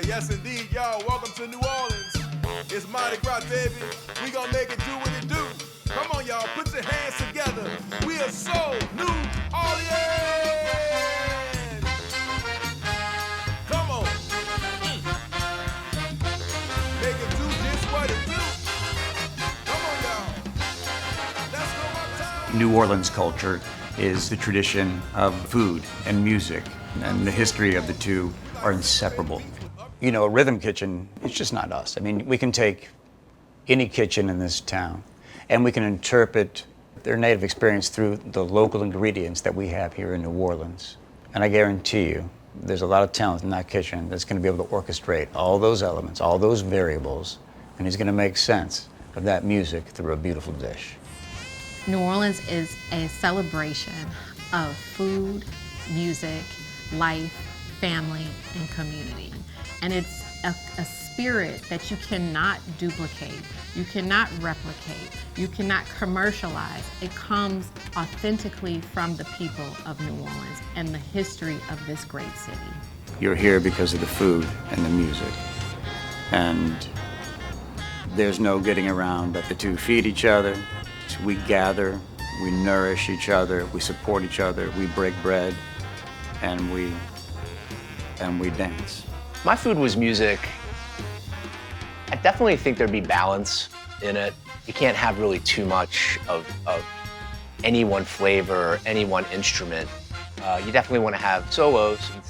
Yes indeed, y'all. Welcome to New Orleans. It's Mardi Gras, baby. We gonna make it do what it do. Come on, y'all, put your hands together. We are so New Orleans. Come on. Make it do just what it do. Come on, y'all. Let's go one time. New Orleans culture is the tradition of food and music, and the history of the two are inseparable. You know, a rhythm kitchen, it's just not us. I mean, we can take any kitchen in this town and we can interpret their native experience through the local ingredients that we have here in New Orleans. And I guarantee you, there's a lot of talent in that kitchen that's going to be able to orchestrate all those elements, all those variables, and he's going to make sense of that music through a beautiful dish. New Orleans is a celebration of food, music, life, family, and community. And it's a spirit that you cannot duplicate, you cannot replicate, you cannot commercialize. It comes authentically from the people of New Orleans and the history of this great city. You're here because of the food and the music. And there's no getting around that the two feed each other. We gather, we nourish each other, we support each other, we break bread, and we dance. My food was music. I definitely think there'd be balance in it. You can't have really too much of any one flavor or any one instrument. You definitely want to have solos and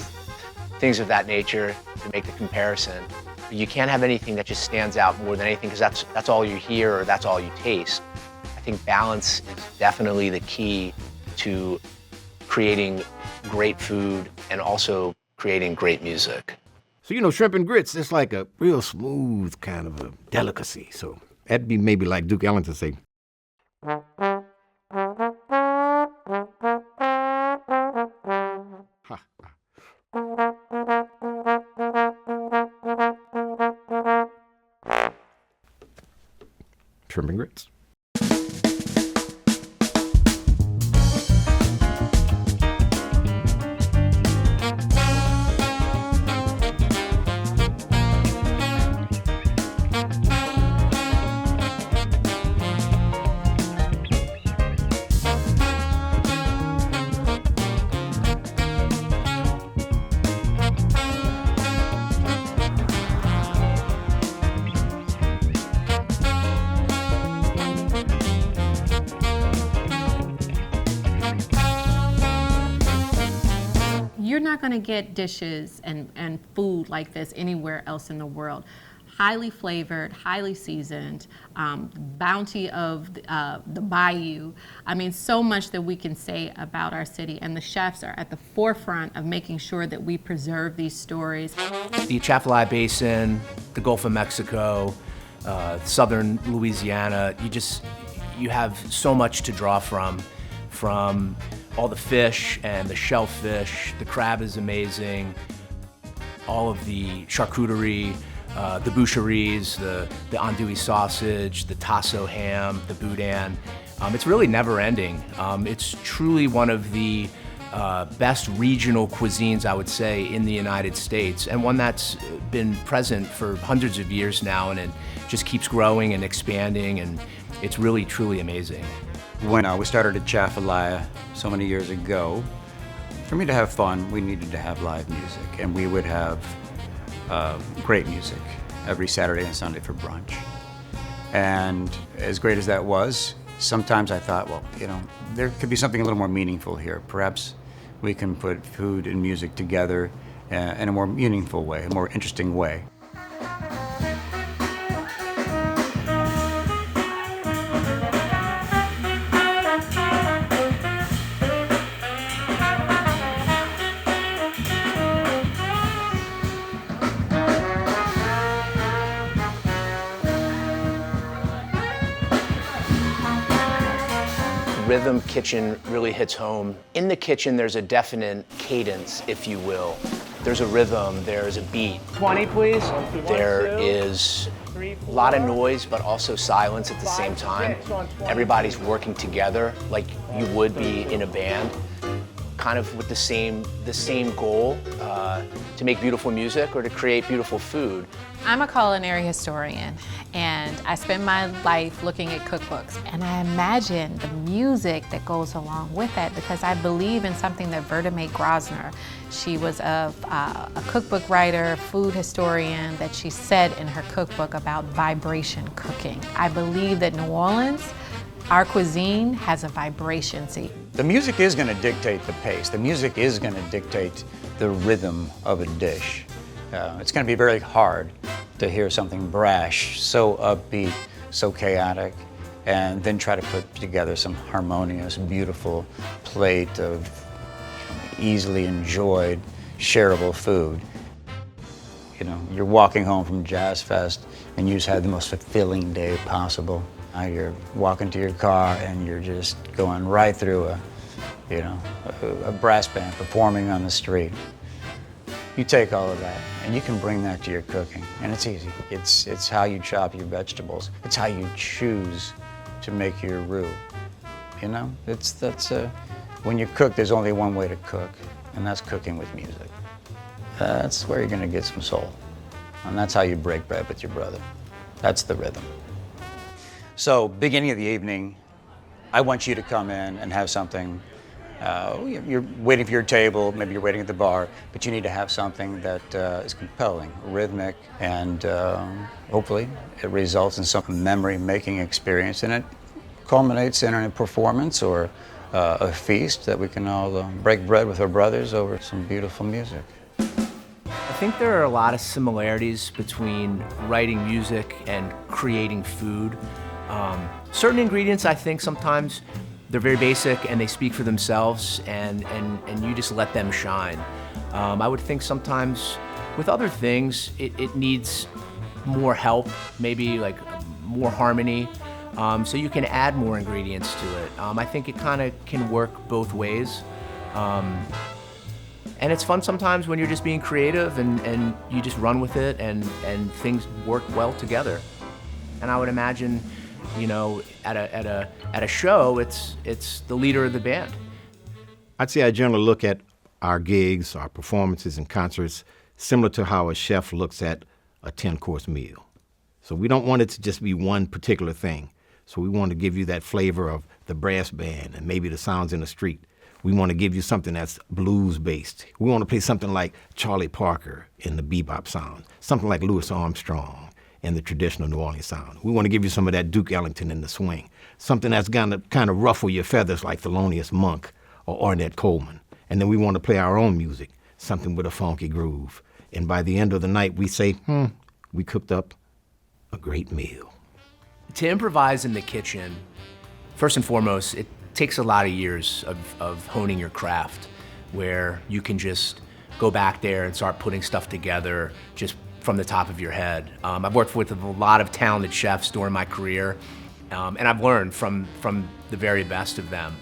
things of that nature to make the comparison. But you can't have anything that just stands out more than anything because that's all you hear or that's all you taste. I think balance is definitely the key to creating great food and also creating great music. So, you know, shrimp and grits, it's like a real smooth kind of a delicacy. So that'd be maybe like Duke Ellington say. Shrimp and grits. You're not going to get dishes and food like this anywhere else in the world. Highly flavored, highly seasoned, bounty of the bayou. I mean, so much that we can say about our city, and the chefs are at the forefront of making sure that we preserve these stories. The Atchafalaya Basin, the Gulf of Mexico, southern Louisiana, you have so much to draw from all the fish and the shellfish. The crab is amazing. All of the charcuterie, the boucheries, the andouille sausage, the tasso ham, the boudin. It's really never ending. It's truly one of the best regional cuisines, I would say, in the United States, and one that's been present for hundreds of years now, and it just keeps growing and expanding, and it's really, truly amazing. When we started Atchafalaya so many years ago, for me to have fun, we needed to have live music, and we would have great music every Saturday and Sunday for brunch. And as great as that was, sometimes I thought, well, you know, there could be something a little more meaningful here. Perhaps we can put food and music together in a more meaningful way, a more interesting way. Rhythm Kitchen really hits home. In the kitchen, there's a definite cadence, if you will. There's a rhythm, there's a beat. 20, please. There is a lot of noise, but also silence at the same time. Everybody's working together like you would be in a band. kind of with the same goal, to make beautiful music or to create beautiful food. I'm a culinary historian, and I spend my life looking at cookbooks, and I imagine the music that goes along with that, because I believe in something that Verda Mae Grosner, she was a cookbook writer, food historian, that she said in her cookbook about vibration cooking. I believe that New Orleans, our cuisine has a vibration. See, The music is going to dictate the pace. The music is going to dictate the rhythm of a dish. It's going to be very hard to hear something brash, so upbeat, so chaotic, and then try to put together some harmonious, beautiful plate of easily enjoyed, shareable food. You know, you're walking home from Jazz Fest and you just had the most fulfilling day possible. Now you're walking to your car and you're just going right through a brass band performing on the street. You take all of that and you can bring that to your cooking, and it's easy. It's how you chop your vegetables. It's how you choose to make your roux. You know, when you cook, there's only one way to cook, and that's cooking with music. That's where you're gonna get some soul, and that's how you break bread with your brother. That's the rhythm. So, beginning of the evening, I want you to come in and have something. You're waiting for your table, maybe you're waiting at the bar, but you need to have something that is compelling, rhythmic, and hopefully it results in some memory-making experience, and it culminates in a performance or a feast that we can all break bread with our brothers over some beautiful music. I think there are a lot of similarities between writing music and creating food. Certain ingredients, I think sometimes they're very basic and they speak for themselves, and you just let them shine. I would think sometimes with other things, it needs more help, maybe like more harmony, so you can add more ingredients to it. I think it kind of can work both ways. And it's fun sometimes when you're just being creative and you just run with it and things work well together. And I would imagine, you know, at a show, it's the leader of the band. I'd say I generally look at our gigs, our performances and concerts, similar to how a chef looks at a 10-course meal. So we don't want it to just be one particular thing. So we want to give you that flavor of the brass band and maybe the sounds in the street. We want to give you something that's blues-based. We want to play something like Charlie Parker in the bebop sound, something like Louis Armstrong in the traditional New Orleans sound. We want to give you some of that Duke Ellington in the swing, something that's going to kind of ruffle your feathers like Thelonious Monk or Ornette Coleman. And then we want to play our own music, something with a funky groove. And by the end of the night, we say, we cooked up a great meal. To improvise in the kitchen, first and foremost, it takes a lot of years of honing your craft, where you can just go back there and start putting stuff together just from the top of your head. I've worked with a lot of talented chefs during my career, and I've learned from the very best of them.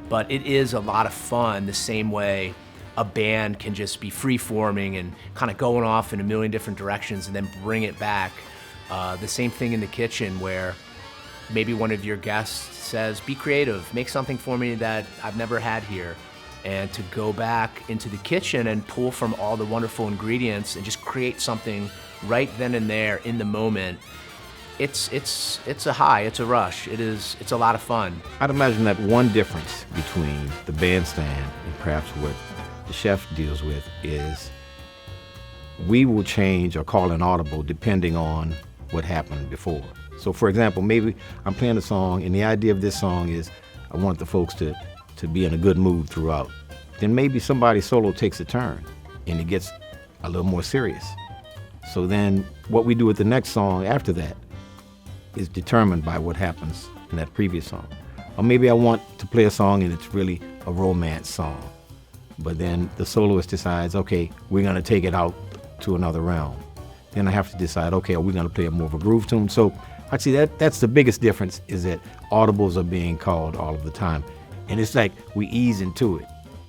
But it is a lot of fun, the same way a band can just be free-forming and kind of going off in a million different directions and then bring it back. The same thing in the kitchen, where maybe one of your guests says, be creative, make something for me that I've never had here. And to go back into the kitchen and pull from all the wonderful ingredients and just create something right then and there in the moment, it's a high, it's a rush, it's a lot of fun. I'd imagine that one difference between the bandstand and perhaps what the chef deals with is we will change or call an audible depending on what happened before. So for example, maybe I'm playing a song and the idea of this song is I want the folks to be in a good mood throughout. Then maybe somebody's solo takes a turn and it gets a little more serious. So then what we do with the next song after that is determined by what happens in that previous song. Or maybe I want to play a song and it's really a romance song. But then the soloist decides, okay, we're gonna take it out to another realm. Then I have to decide, okay, are we gonna play more of a groove tune? So I'd say that's the biggest difference, is that audibles are being called all of the time. And it's like we ease into it.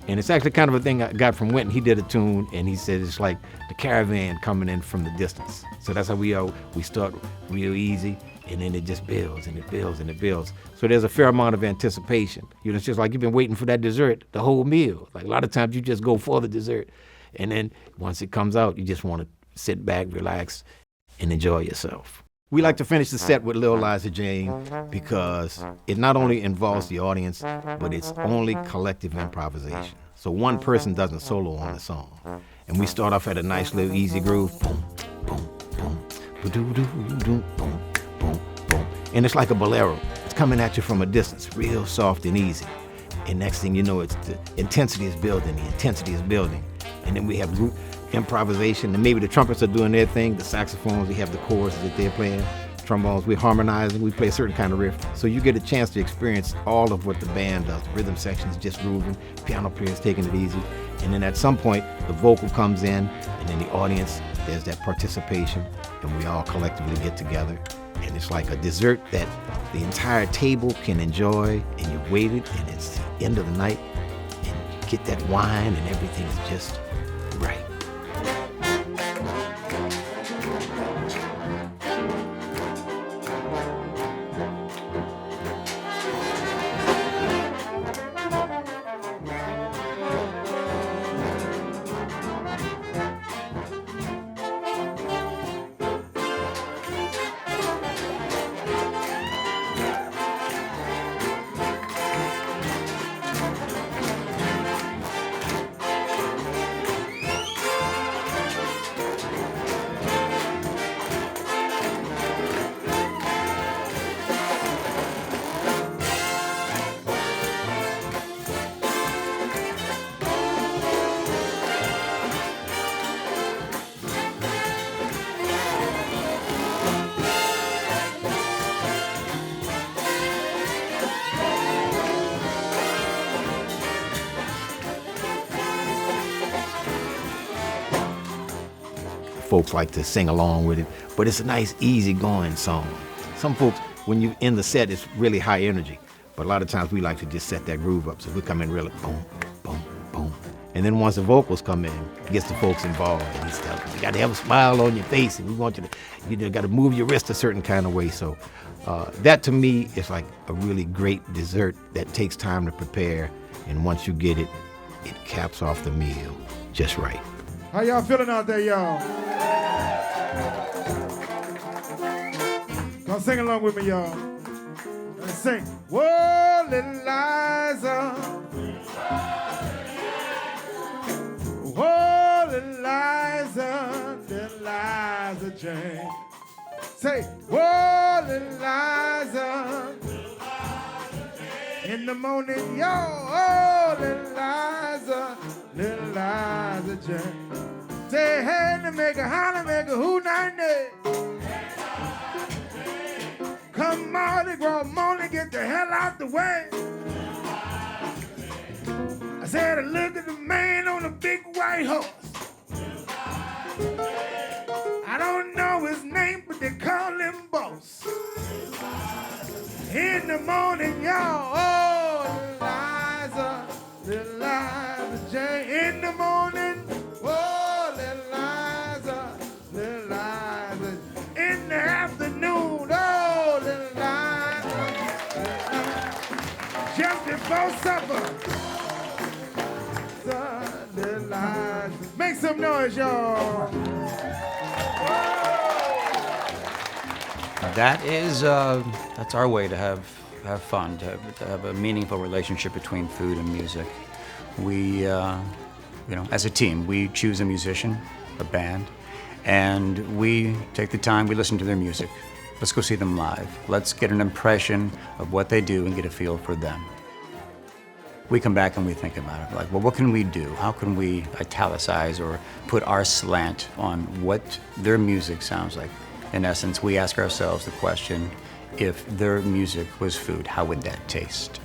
And it's actually kind of a thing I got from Wynton. He did a tune and he said it's like the caravan coming in from the distance. So that's how we start real easy and then it just builds and it builds and it builds. So there's a fair amount of anticipation. You know, it's just like you've been waiting for that dessert the whole meal. Like a lot of times you just go for the dessert, and then once it comes out, you just want to sit back, relax, and enjoy yourself. We like to finish the set with Lil Liza Jane because it not only involves the audience, but it's only collective improvisation. So one person doesn't solo on the song. And we start off at a nice little easy groove. Boom, boom, boom, ba-doo-doo-doo, boom, boom, boom. And it's like a bolero. It's coming at you from a distance, real soft and easy. And next thing you know, it's the intensity is building, the intensity is building. And then we have group improvisation, and maybe the trumpets are doing their thing, the saxophones, we have the choruses that they're playing, trombones, we're harmonizing, we play a certain kind of riff. So you get a chance to experience all of what the band does. The rhythm section is just grooving, piano players taking it easy. And then at some point, the vocal comes in, and then the audience, there's that participation, and we all collectively get together. And it's like a dessert that the entire table can enjoy, and you've waited, and it's the end of the night, and you get that wine, and everything is just right. Folks like to sing along with it, but it's a nice, easy-going song. Some folks, when you end the set, it's really high energy, but a lot of times we like to just set that groove up, so we come in really boom, boom, boom. And then once the vocals come in, it gets the folks involved, and he's telling them, you got to have a smile on your face, and we want you to got to move your wrist a certain kind of way. So that to me is like a really great dessert that takes time to prepare, and once you get it, it caps off the meal just right. How y'all feeling out there, y'all? Come sing along with me, y'all. Let's sing. Whoa, little Liza. Whoa, little Liza, little Liza Jane. Say, whoa, little Liza. In the morning, yo, oh, little Liza Jane. Say, hey, to make a holler, make a who night. Come Mardi Gras morning, get the hell out the way. I said, look at the man on the big white horse. I don't know his name, but they call him Boss. In the morning, y'all, oh, little Liza Jane. In the morning, oh, little Liza. In the afternoon, oh, little Liza. Just before supper, little Liza. Make some noise, y'all. That's our way to have fun, to have a meaningful relationship between food and music. We, as a team, we choose a musician, a band, and we take the time, we listen to their music. Let's go see them live. Let's get an impression of what they do and get a feel for them. We come back and we think about it, like, well, what can we do? How can we italicize or put our slant on what their music sounds like? In essence, we ask ourselves the question, if their music was food, how would that taste?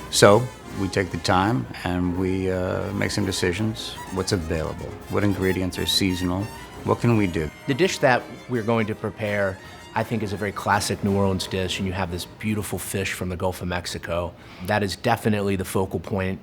So we take the time and we make some decisions. What's available? What ingredients are seasonal? What can we do? The dish that we're going to prepare, I think, is a very classic New Orleans dish, and you have this beautiful fish from the Gulf of Mexico. That is definitely the focal point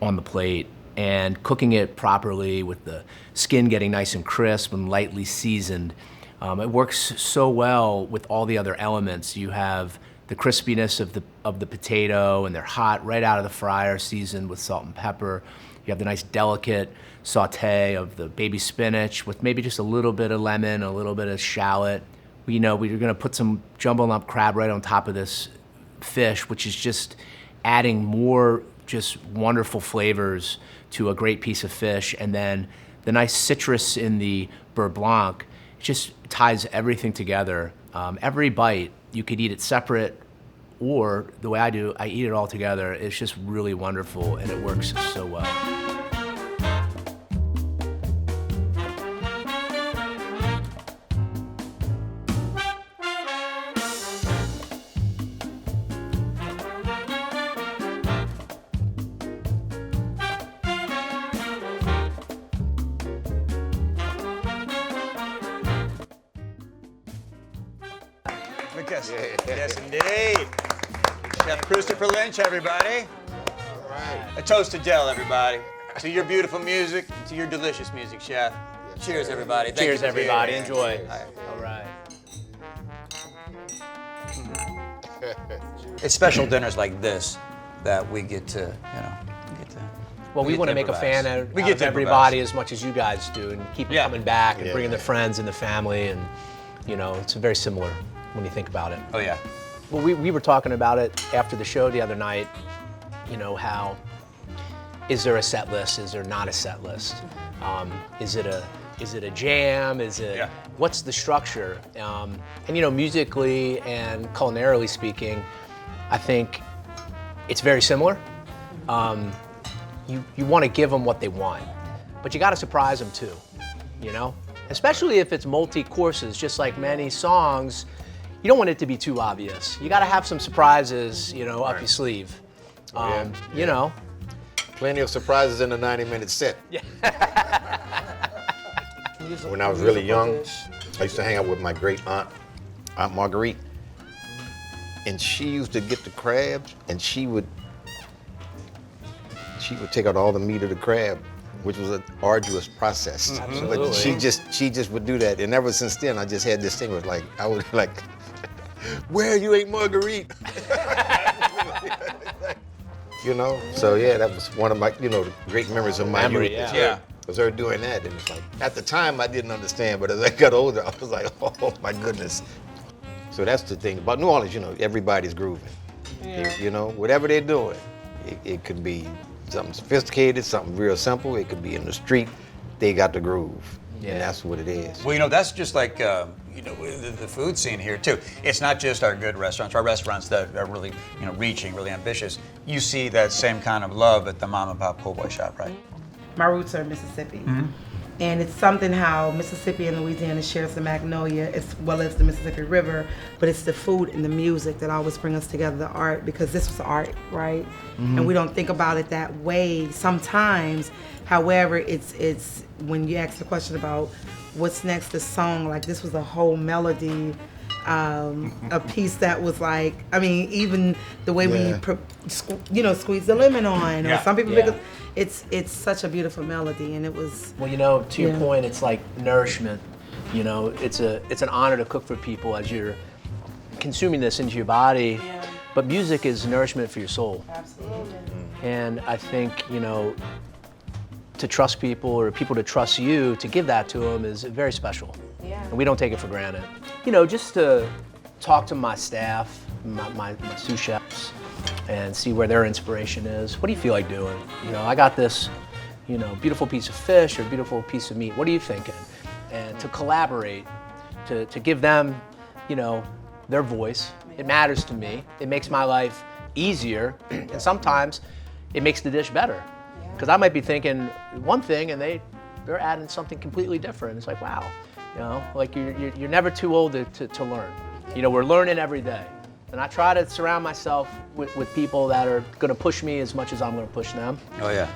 on the plate, and cooking it properly with the skin getting nice and crisp and lightly seasoned It works so well with all the other elements. You have the crispiness of the potato, and they're hot right out of the fryer, seasoned with salt and pepper. You have the nice delicate saute of the baby spinach with maybe just a little bit of lemon, a little bit of shallot. We're gonna put some jumbo lump crab right on top of this fish, which is just adding more just wonderful flavors to a great piece of fish. And then the nice citrus in the beurre blanc just ties everything together. Every bite, you could eat it separate, or the way I do, I eat it all together. It's just really wonderful, and it works so well. Yes, indeed. Chef Christopher Lynch, everybody. All right. A toast to Del, everybody. To your beautiful music, to your delicious music, Chef. Cheers, everybody. Thank Cheers, you for being everybody. here. Enjoy. All right. It's special dinners like this that we get to, Well, we get want to to make a improvise. fan out We out get of to everybody as much as you guys do, and keep them Yeah. coming back and Yeah. bringing the friends and the family, and it's very similar when you think about it. Oh, yeah. Well, we were talking about it after the show the other night, how is there a set list? Is there not a set list? Is it a jam? Yeah. What's the structure? And musically and culinarily speaking, I think it's very similar. You want to give them what they want, but you got to surprise them too, especially if it's multi-courses, just like many songs. You don't want it to be too obvious. You got to have some surprises, up your sleeve. Plenty of surprises in a 90-minute set. Yeah. When I was really young, I used to hang out with my great aunt, Aunt Marguerite, and she used to get the crabs, and she would take out all the meat of the crab, which was an arduous process. Absolutely. But she just would do that, and ever since then, I just had this thing with I would where you ain't Marguerite? So yeah, that was one of my, the great memories of my Memory, youth. yeah. Was her doing that, and it's at the time I didn't understand, but as I got older, I was like, oh my goodness. So that's the thing about New Orleans, everybody's grooving. Yeah. Whatever they're doing, it could be something sophisticated, something real simple. It could be in the street. They got the groove, and that's what it is. Well, that's just like, the food scene here, too. It's not just our good restaurants, our restaurants that are really, reaching, really ambitious. You see that same kind of love at the mom and pop po' boy shop, right? My roots are in Mississippi. And it's something how Mississippi and Louisiana shares the Magnolia as well as the Mississippi River, but it's the food and the music that always bring us together, the art, because this was art, right? And we don't think about it that way sometimes. However, it's when you ask the question about what's next, the song, this was a whole melody, a piece that was even the way we, squeeze the lemon on, or some people pick it's such a beautiful melody, and it was. Well, to your point, it's like nourishment. It's an honor to cook for people as you're consuming this into your body. Yeah. But music is nourishment for your soul. Absolutely. And I think to trust people, or people to trust you to give that to them, is very special. Yeah. And we don't take it for granted. Just to talk to my staff, my sous chefs, and see where their inspiration is. What do you feel like doing? I got this, beautiful piece of fish or beautiful piece of meat. What are you thinking? And to collaborate, to give them, their voice. It matters to me. It makes my life easier, and sometimes it makes the dish better. Because I might be thinking one thing, and they're adding something completely different. It's like, wow, you're never too old to learn. We're learning every day. And I try to surround myself with people that are going to push me as much as I'm going to push them. Oh, yeah.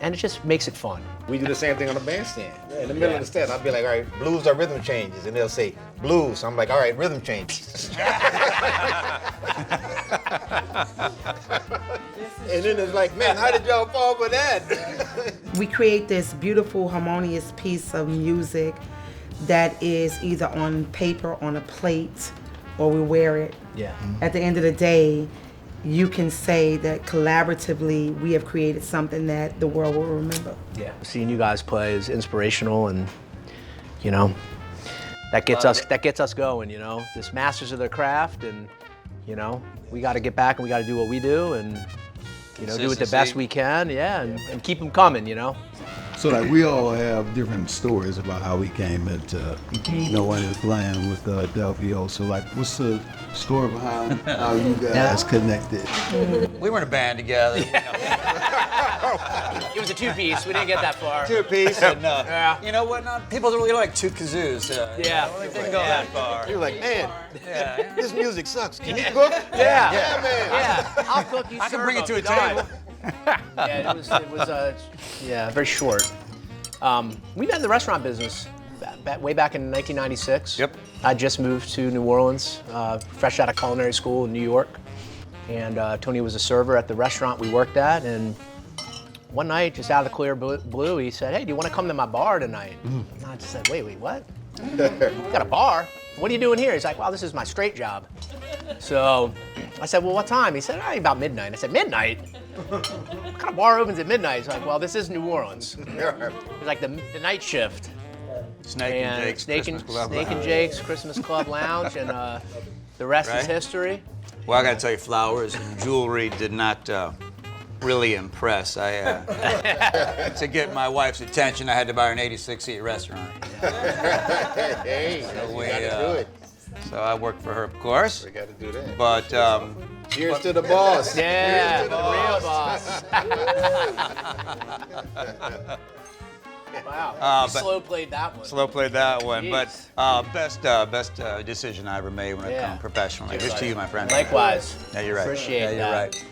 And it just makes it fun. We do the same thing on the bandstand. In the middle of the set, I'll be like, all right, blues are rhythm changes. And they'll say, blues. So I'm like, all right, rhythm changes. And then it's like, man, how did y'all fall for that? We create this beautiful, harmonious piece of music that is either on paper, on a plate, or we wear it. Yeah. At the end of the day, you can say that collaboratively we have created something that the world will remember. Yeah. Seeing you guys play is inspirational, and you know, that gets us going, you know. Just masters of their craft, and you know, we got to get back and we got to do what we do, and you know, do it the best we can, yeah, and keep them coming, you know. So like we all have different stories about how we came into knowing and playing with Del Vio. So like, what's the story behind how you guys connected? We were in a band together. It was a two-piece. We didn't get that far. Two-piece. And, you know what? People really like Toot Kazoos. Yeah. They didn't go that far. You're like, man, Yeah. this music sucks. Can you cook? Yeah. Yeah, man. Yeah. I'll cook you. I can serve bring it to them. a table. Yeah, it was very short. We met in the restaurant business way back in 1996. Yep. I just moved to New Orleans, fresh out of culinary school in New York. And Tony was a server at the restaurant we worked at. And one night, just out of the clear blue, he said, "Hey, do you want to come to my bar tonight?" And I just said, wait, what? You got a bar? What are you doing here? He's like, "Well, this is my straight job." So I said, "Well, what time?" He said, about midnight. I said, "Midnight? What kind of bar opens at midnight?" He's like, "Well, this is New Orleans." It's like the night shift. Snake and Jake's Christmas Club Snake and Lounge. Jake's Christmas Club Lounge, and the rest is Right? history. Well, I got to tell you, flowers and jewelry did not really impress. To get my wife's attention, I had to buy her an 86-seat restaurant. Hey, we, you gotta do it. So I worked for her, of course. We gotta do that. But Cheers to the boss. Yeah, Cheers to the real boss. Wow, but- slow played that one. slow played that one. Jeez. But best decision I ever made when it Yeah. comes professionally. Here's to you, my friend. Likewise. Yeah, you're right. Appreciate yeah, you're that. right.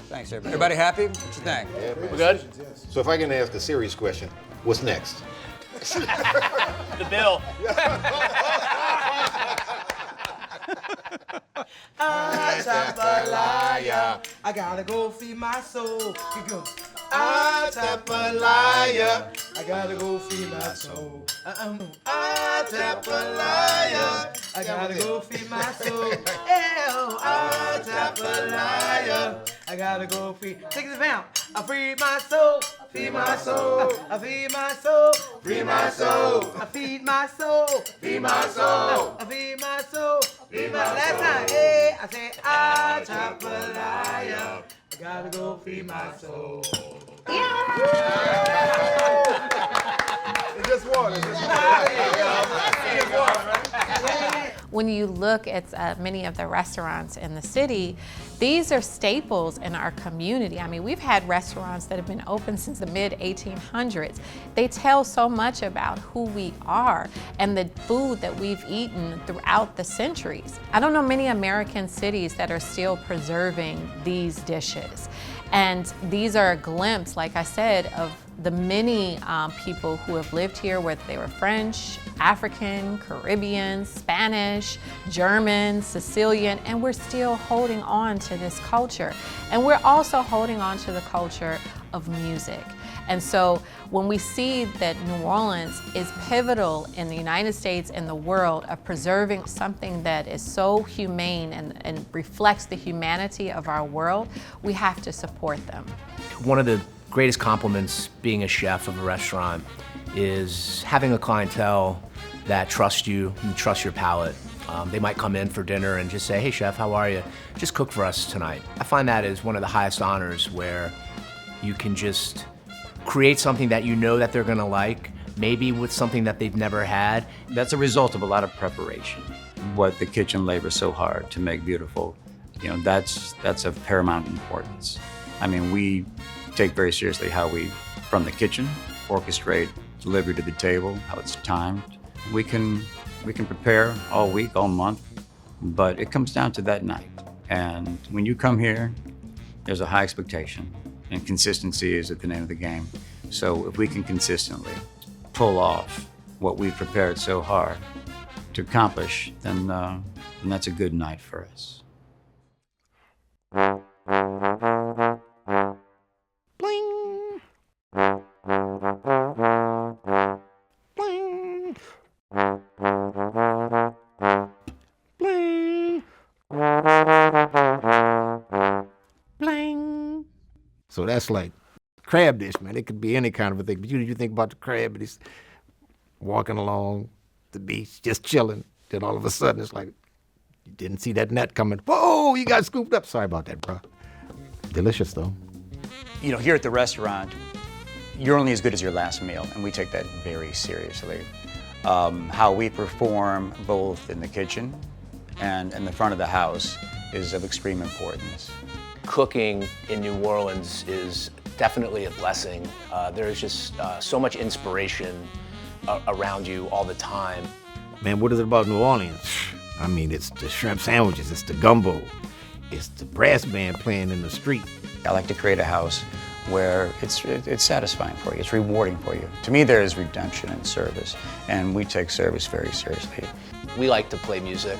Thanks, everybody. Everybody happy? What you think? We good? So if I can ask the serious question, what's next? The bill. Jambalaya, I gotta go feed my soul. You go. Jambalaya, I gotta go feed my soul. Jambalaya, I gotta go feed my soul. Jambalaya, I gotta go feed. Take this down. I feed my soul. Feed my soul. I feed my soul. feed my soul, I feed my soul. feed my soul. I feed my soul. Feed my last time. Hey, I said, Jambalaya, I gotta go feed my soul. Just water. When you look at many of the restaurants in the city, these are staples in our community. I mean, we've had restaurants that have been open since the mid-1800s. They tell so much about who we are and the food that we've eaten throughout the centuries. I don't know many American cities that are still preserving these dishes. And these are a glimpse, like I said, of the many people who have lived here, whether they were French, African, Caribbean, Spanish, German, Sicilian, and we're still holding on to this culture. And we're also holding on to the culture of music. And so when we see that New Orleans is pivotal in the United States and the world of preserving something that is so humane and reflects the humanity of our world, we have to support them. One of the greatest compliments being a chef of a restaurant is having a clientele that trust you and trust your palate. They might come in for dinner and just say, "Hey chef, how are you? Just cook for us tonight." I find that is one of the highest honors, where you can just create something that you know that they're gonna like, maybe with something that they've never had. That's a result of a lot of preparation. What the kitchen labors so hard to make beautiful, that's of paramount importance. I mean, we take very seriously how we, from the kitchen, orchestrate delivery to the table, how it's timed. We can prepare all week, all month, but it comes down to that night. And when you come here, there's a high expectation, and consistency is at the name of the game. So if we can consistently pull off what we've prepared so hard to accomplish, then that's a good night for us. Bling. Bling. So that's like crab dish, man. It could be any kind of a thing. But you think about the crab, and he's walking along the beach, just chilling. Then all of a sudden, it's like, you didn't see that net coming. Whoa, you got scooped up. Sorry about that, bro. Delicious, though. You know, here at the restaurant, you're only as good as your last meal, and we take that very seriously. How we perform both in the kitchen and in the front of the house is of extreme importance. Cooking in New Orleans is definitely a blessing. There's just so much inspiration around you all the time. Man, what is it about New Orleans? I mean, it's the shrimp sandwiches, it's the gumbo, it's the brass band playing in the street. I like to create a house where it's satisfying for you, it's rewarding for you. To me, there is redemption in service, and we take service very seriously. We like to play music.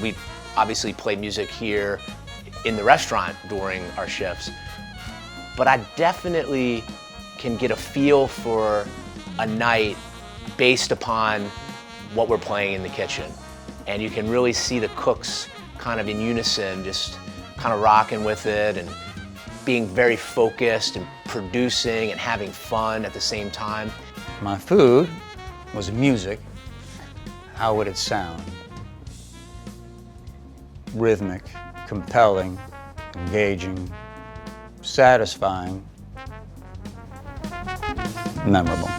We obviously play music here in the restaurant during our shifts, but I definitely can get a feel for a night based upon what we're playing in the kitchen. And you can really see the cooks kind of in unison, just kind of rocking with it and being very focused and producing and having fun at the same time. My food was music. How would it sound? Rhythmic, compelling, engaging, satisfying, memorable.